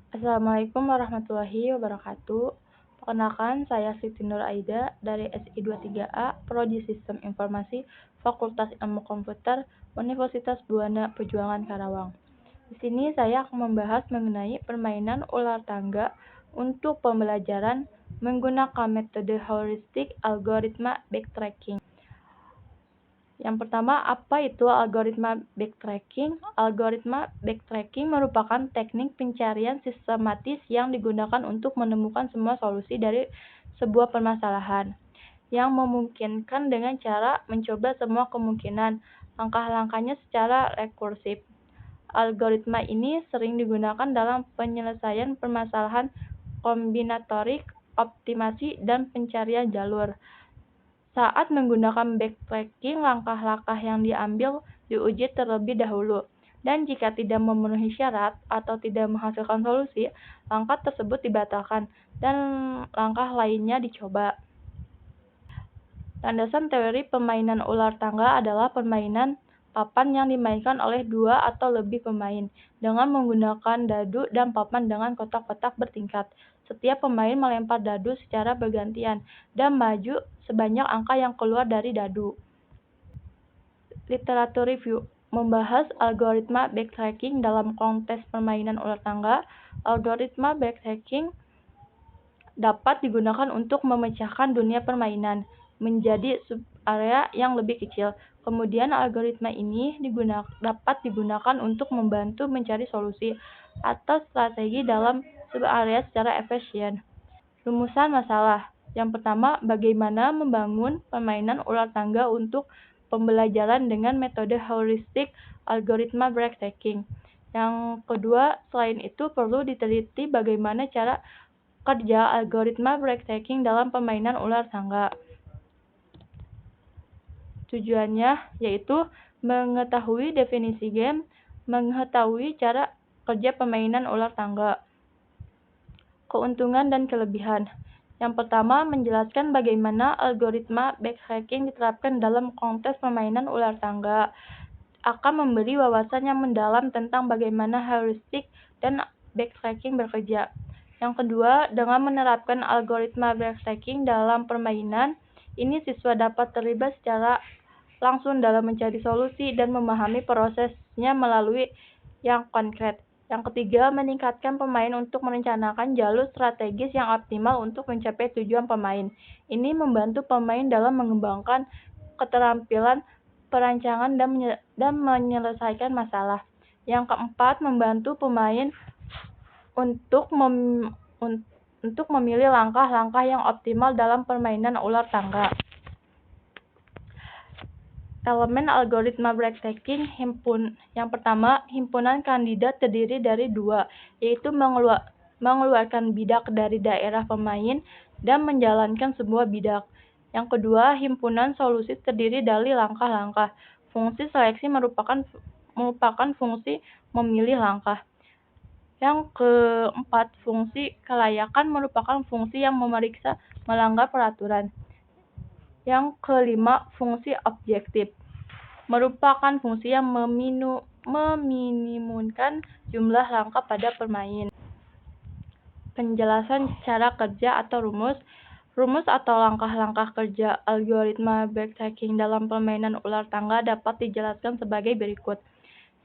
Assalamualaikum warahmatullahi wabarakatuh. Perkenalkan, saya Siti Nur Aida dari SI23A, Prodi Sistem Informasi, Fakultas Ilmu Komputer, Universitas Buana Pejuangan Karawang. Di sini saya akan membahas mengenai permainan ular tangga untuk pembelajaran menggunakan metode heuristik algoritma backtracking. Yang pertama, apa itu algoritma backtracking? Algoritma backtracking merupakan teknik pencarian sistematis yang digunakan untuk menemukan semua solusi dari sebuah permasalahan, yang memungkinkan dengan cara mencoba semua kemungkinan langkah-langkahnya secara rekursif. Algoritma ini sering digunakan dalam penyelesaian permasalahan kombinatorik, optimasi, dan pencarian jalur. Saat menggunakan backtracking, langkah-langkah yang diambil diuji terlebih dahulu, dan jika tidak memenuhi syarat atau tidak menghasilkan solusi, langkah tersebut dibatalkan dan langkah lainnya dicoba. Landasan teori permainan ular tangga adalah permainan papan yang dimainkan oleh dua atau lebih pemain dengan menggunakan dadu dan papan dengan kotak-kotak bertingkat. Setiap pemain melempar dadu secara bergantian dan maju sebanyak angka yang keluar dari dadu. Literatur review membahas algoritma backtracking dalam konteks permainan ular tangga. Algoritma backtracking dapat digunakan untuk memecahkan dunia permainan menjadi sub-area yang lebih kecil. Kemudian algoritma ini dapat digunakan untuk membantu mencari solusi atau strategi dalam sub-area secara efisien. Rumusan masalah. Yang pertama, bagaimana membangun permainan ular tangga untuk pembelajaran dengan metode heuristik algoritma backtracking. Yang kedua, selain itu perlu diteliti bagaimana cara kerja algoritma backtracking dalam permainan ular tangga. Tujuannya yaitu mengetahui definisi game, mengetahui cara kerja permainan ular tangga. Keuntungan dan kelebihan. Yang pertama, menjelaskan bagaimana algoritma backtracking diterapkan dalam konteks permainan ular tangga. Akan memberi wawasan yang mendalam tentang bagaimana heuristik dan backtracking bekerja. Yang kedua, dengan menerapkan algoritma backtracking dalam permainan, ini siswa dapat terlibat secara langsung dalam mencari solusi dan memahami prosesnya melalui yang konkret. Yang ketiga, meningkatkan pemain untuk merencanakan jalur strategis yang optimal untuk mencapai tujuan pemain. Ini membantu pemain dalam mengembangkan keterampilan perancangan dan menyelesaikan masalah. Yang keempat, membantu pemain untuk memilih langkah-langkah yang optimal dalam permainan ular tangga. Elemen algoritma backtracking yang pertama, himpunan kandidat terdiri dari dua, yaitu mengeluarkan bidak dari daerah pemain dan menjalankan sebuah bidak. Yang kedua, himpunan solusi terdiri dari langkah-langkah. Fungsi seleksi merupakan fungsi memilih langkah. Yang keempat, fungsi kelayakan merupakan fungsi yang memeriksa melanggar peraturan. Yang kelima, fungsi objektif merupakan fungsi yang meminimumkan jumlah langkah pada pemain. Penjelasan cara kerja atau rumus. Rumus atau langkah-langkah kerja algoritma backtracking dalam permainan ular tangga dapat dijelaskan sebagai berikut.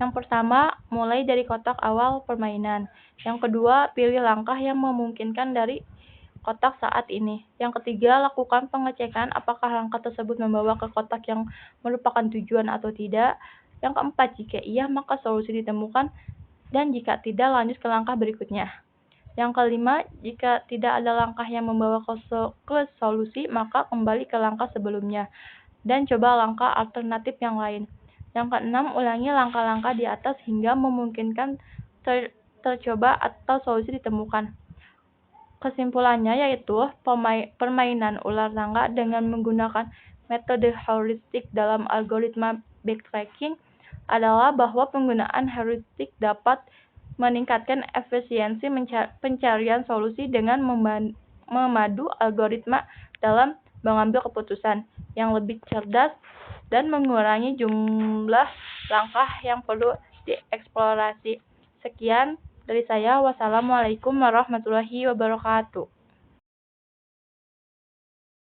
Yang pertama, mulai dari kotak awal permainan. Yang kedua, pilih langkah yang memungkinkan dari kotak saat ini. Yang ketiga, lakukan pengecekan apakah langkah tersebut membawa ke kotak yang merupakan tujuan atau tidak. Yang keempat, jika iya, maka solusi ditemukan, dan jika tidak, lanjut ke langkah berikutnya. Yang kelima, jika tidak ada langkah yang membawa ke solusi, maka kembali ke langkah sebelumnya, dan coba langkah alternatif yang lain. Yang keenam, ulangi langkah-langkah di atas hingga memungkinkan tercoba atau solusi ditemukan. Kesimpulannya yaitu permainan ular tangga dengan menggunakan metode heuristik dalam algoritma backtracking adalah bahwa penggunaan heuristik dapat meningkatkan efisiensi pencarian solusi dengan memadu algoritma dalam mengambil keputusan yang lebih cerdas dan mengurangi jumlah langkah yang perlu dieksplorasi. Sekian Dari saya, wassalamualaikum warahmatullahi wabarakatuh.